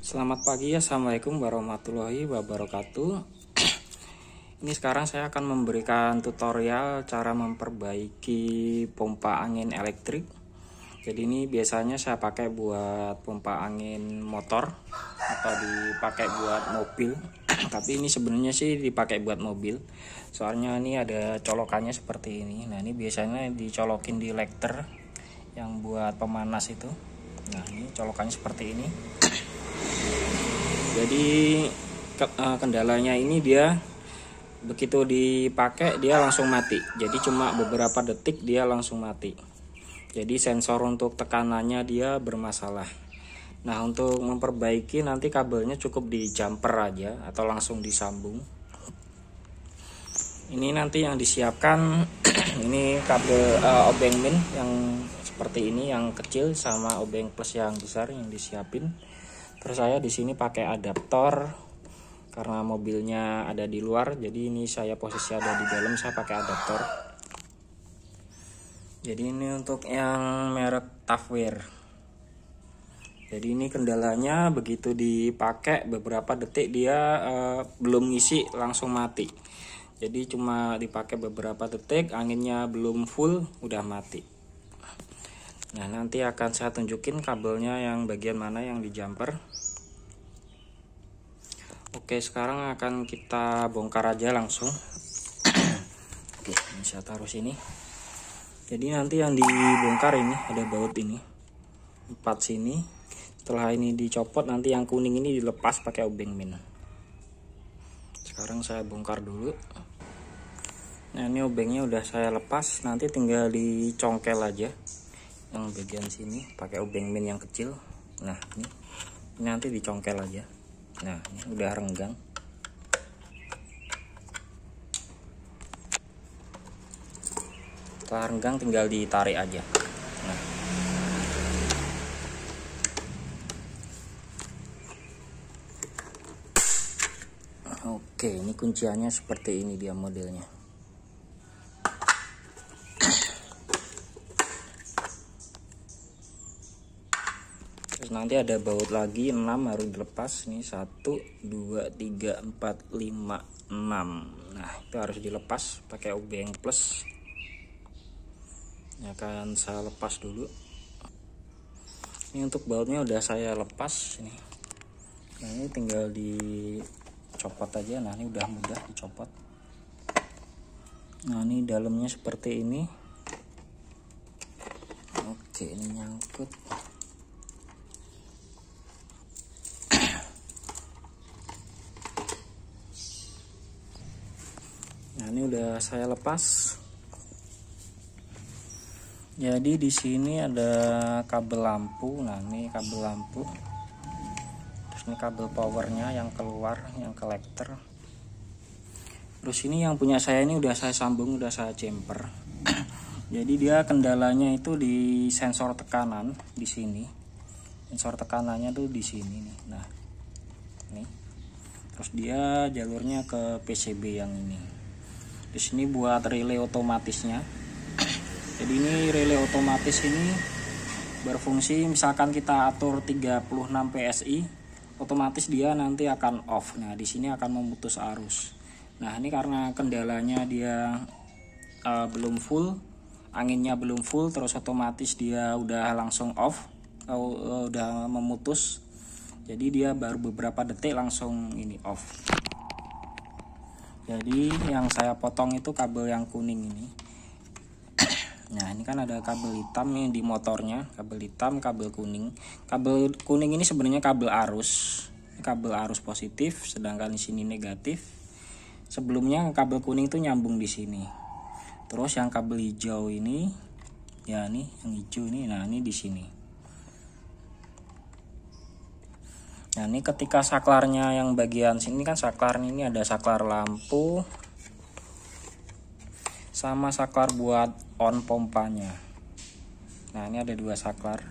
Selamat pagi, assalamualaikum warahmatullahi wabarakatuh. Ini sekarang saya akan memberikan tutorial cara memperbaiki pompa angin elektrik. Jadi ini biasanya saya pakai buat pompa angin motor atau dipakai buat mobil. Tapi ini sebenarnya sih dipakai buat mobil. Soalnya ini ada colokannya seperti ini. Nah ini biasanya dicolokin di lekter yang buat pemanas itu. Nah ini colokannya seperti ini. Jadi kendalanya ini dia begitu dipakai dia langsung mati. Jadi cuma beberapa detik dia langsung mati. Jadi sensor untuk tekanannya dia bermasalah. Nah untuk memperbaiki nanti kabelnya cukup di jumper aja atau langsung disambung. Ini nanti yang disiapkan ini kabel obeng min yang seperti ini yang kecil sama obeng plus yang besar yang disiapin. Terus saya di sini pakai adaptor karena mobilnya ada di luar, jadi ini saya posisi ada di dalam, saya pakai adaptor. Jadi ini untuk yang merek Tafware. Jadi ini kendalanya begitu dipakai beberapa detik dia belum ngisi langsung mati. Jadi cuma dipakai beberapa detik, anginnya belum full udah mati. Nah nanti akan saya tunjukin kabelnya yang bagian mana yang di jumper. Oke, sekarang akan kita bongkar aja langsung. Oke, ini saya taruh sini. Jadi nanti yang dibongkar ini ada baut ini 4 sini. Setelah ini dicopot, nanti yang kuning ini dilepas pakai obeng min. Sekarang saya bongkar dulu. Nah ini obengnya udah saya lepas, nanti tinggal dicongkel aja yang bagian sini pakai obeng min yang kecil. Nah ini nanti dicongkel aja. Nah ini udah renggang. Setelah renggang tinggal ditarik aja. Nah oke, ini kunciannya seperti ini dia modelnya. Nanti ada baut lagi 6 harus dilepas. Ini 1 2 3 4 5 6. Nah itu harus dilepas pakai obeng plus. Ini akan saya lepas dulu. Ini untuk bautnya udah saya lepas ini. Nah ini tinggal dicopot aja. Nah ini udah mudah dicopot. Nah ini dalamnya seperti ini. Oke, ini nyangkut. Nah ini udah saya lepas. Jadi di sini ada kabel lampu. Nah ini kabel lampu. Terus ini kabel powernya yang keluar, yang kolektor. Terus ini yang punya saya ini udah saya sambung, udah saya jumper. Jadi dia kendalanya itu di sensor tekanan di sini. Sensor tekanannya tuh di sini nih. Nah ini. Terus dia jalurnya ke PCB yang ini. Di sini buat relay otomatisnya. Jadi ini relay otomatis ini berfungsi misalkan kita atur 36 PSI, otomatis dia nanti akan off. Nah, di sini akan memutus arus. Nah, ini karena kendalanya dia belum full, anginnya belum full, terus otomatis dia udah langsung off, udah memutus. Jadi dia baru beberapa detik langsung ini off. Jadi yang saya potong itu kabel yang kuning ini. Nah ini kan ada kabel hitam nih di motornya, kabel hitam, kabel kuning. Kabel kuning ini sebenarnya kabel arus, kabel arus positif, sedangkan di sini negatif. Sebelumnya kabel kuning itu nyambung di sini. Terus yang kabel hijau ini, ya nih yang hijau ini, nah ini di sini. Nah ini ketika saklarnya yang bagian sini kan saklar ini ada saklar lampu sama saklar buat on pompanya. Nah ini ada 2 saklar.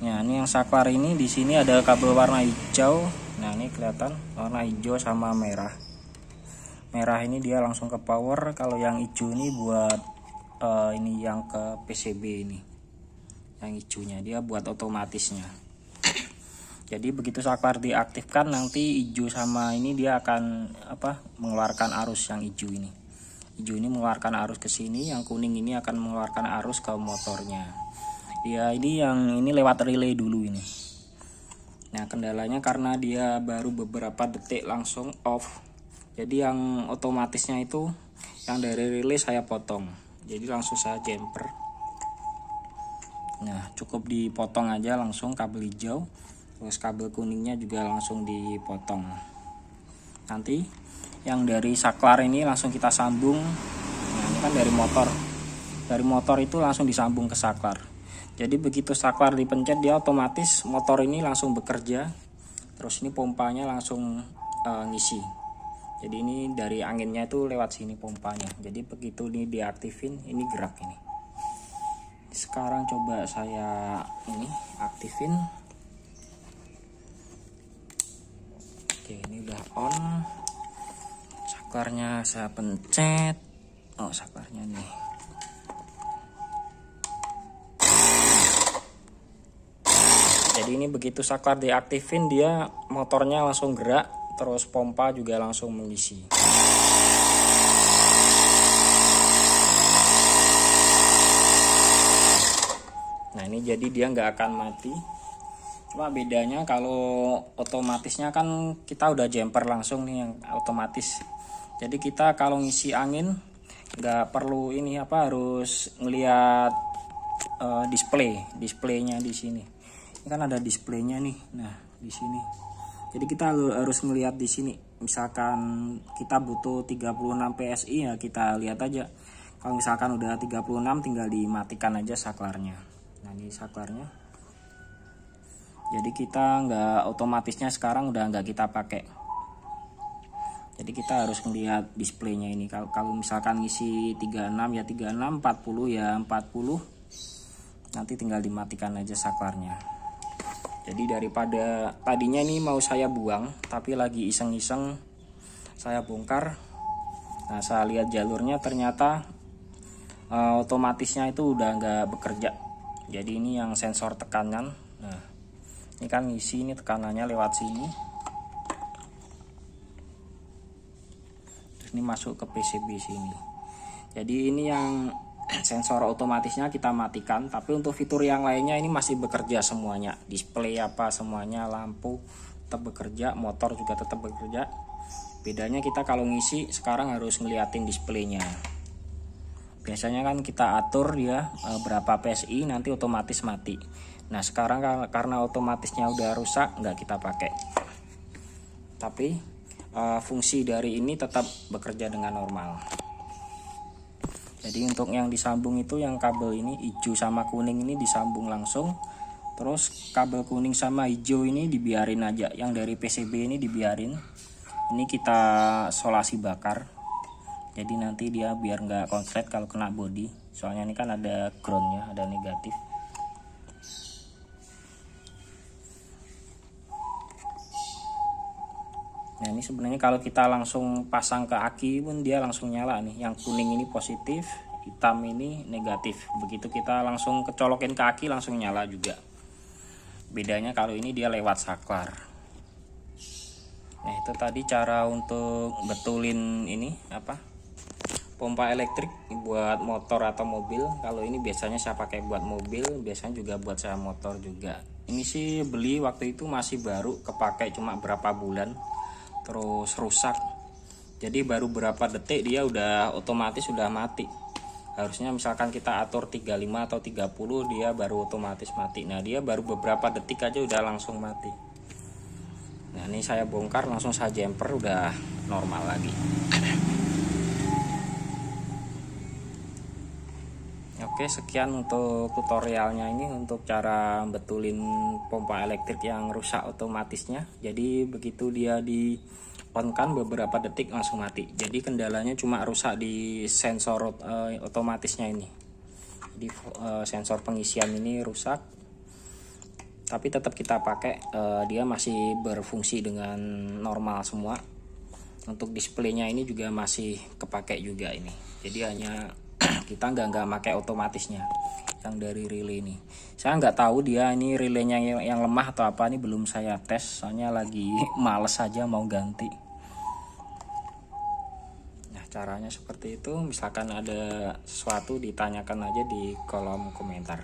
Nah ini yang saklar ini di sini ada kabel warna hijau. Nah ini kelihatan warna hijau sama merah. Merah ini dia langsung ke power. Kalau yang hijau ini buat ini yang ke PCB ini. Yang hijaunya dia buat otomatisnya. Jadi begitu saklar diaktifkan, nanti hijau sama ini dia akan mengeluarkan arus yang hijau ini. Hijau ini mengeluarkan arus ke sini, yang kuning ini akan mengeluarkan arus ke motornya. Ya ini yang ini lewat relay dulu ini. Nah kendalanya karena dia baru beberapa detik langsung off. Jadi yang otomatisnya itu yang dari relay saya potong. Jadi langsung saya jumper. Nah cukup dipotong aja langsung kabel hijau. Terus kabel kuningnya juga langsung dipotong. Nanti yang dari saklar ini langsung kita sambung. Nah ini kan dari motor. Dari motor itu langsung disambung ke saklar. Jadi begitu saklar dipencet dia otomatis motor ini langsung bekerja. Terus ini pompanya langsung ngisi. Jadi ini dari anginnya itu lewat sini pompanya. Jadi begitu ini diaktifin ini gerak ini. Sekarang coba saya ini aktifin. Oke ini udah on. Saklarnya saya pencet. Oh saklarnya nih. Jadi ini begitu saklar diaktifin dia motornya langsung gerak. Terus pompa juga langsung mengisi. Nah ini jadi dia nggak akan mati. Cuma bedanya kalau otomatisnya kan kita udah jumper langsung nih yang otomatis. Jadi kita kalau ngisi angin nggak perlu ini harus ngelihat displaynya di sini. Ini kan ada displaynya nih. Nah di sini. Jadi kita harus ngelihat di sini. Misalkan kita butuh 36 PSI ya kita lihat aja. Kalau misalkan udah 36 tinggal dimatikan aja saklarnya. Nah ini saklarnya. Jadi kita nggak otomatisnya sekarang udah nggak kita pakai. Jadi kita harus ngelihat displaynya ini. Kalau misalkan ngisi 36 ya 36, 40 ya 40. Nanti tinggal dimatikan aja saklarnya. Jadi daripada tadinya ini mau saya buang, tapi lagi iseng-iseng saya bongkar. Nah saya lihat jalurnya ternyata otomatisnya itu udah nggak bekerja. Jadi ini yang sensor tekanan. Nah ini kan ngisi ini tekanannya lewat sini. Terus ini masuk ke PCB sini. Jadi ini yang sensor otomatisnya kita matikan. Tapi untuk fitur yang lainnya ini masih bekerja semuanya. Display apa semuanya, lampu tetap bekerja, motor juga tetap bekerja. Bedanya kita kalau ngisi sekarang harus ngeliatin displaynya. Biasanya kan kita atur dia berapa PSI nanti otomatis mati. Nah sekarang karena otomatisnya udah rusak nggak kita pakai. Tapi fungsi dari ini tetap bekerja dengan normal. Jadi untuk yang disambung itu yang kabel ini hijau sama kuning ini disambung langsung. Terus kabel kuning sama hijau ini dibiarin aja. Yang dari PCB ini dibiarin. Ini kita solasi bakar. Jadi nanti dia biar nggak konslet kalau kena bodi. Soalnya ini kan ada groundnya, ada negatif. Nah ini sebenarnya kalau kita langsung pasang ke aki pun dia langsung nyala nih. Yang kuning ini positif, hitam ini negatif. Begitu kita langsung kecolokin ke aki langsung nyala juga. Bedanya kalau ini dia lewat saklar. Nah itu tadi cara untuk betulin ini pompa elektrik buat motor atau mobil. Kalau ini biasanya saya pakai buat mobil, biasanya juga buat saya motor juga. Ini sih beli waktu itu masih baru, kepakai cuma berapa bulan. Terus rusak. Jadi baru berapa detik dia udah otomatis sudah mati. Harusnya misalkan kita atur 35 atau 30 dia baru otomatis mati. Nah dia baru beberapa detik aja udah langsung mati. Nah ini saya bongkar langsung saya jumper udah normal lagi. Oke sekian untuk tutorialnya ini untuk cara betulin pompa elektrik yang rusak otomatisnya. Jadi begitu dia di on kan beberapa detik langsung mati. Jadi kendalanya cuma rusak di sensor otomatisnya ini. Jadi sensor pengisian ini rusak. Tapi tetap kita pakai, dia masih berfungsi dengan normal semua. Untuk displaynya ini juga masih kepake juga ini. Jadi hanya kita nggak pakai otomatisnya yang dari relay ini. Saya nggak tahu dia ini relaynya yang lemah atau apa, ini belum saya tes soalnya lagi males aja mau ganti. Nah caranya seperti itu, misalkan ada sesuatu ditanyakan aja di kolom komentar.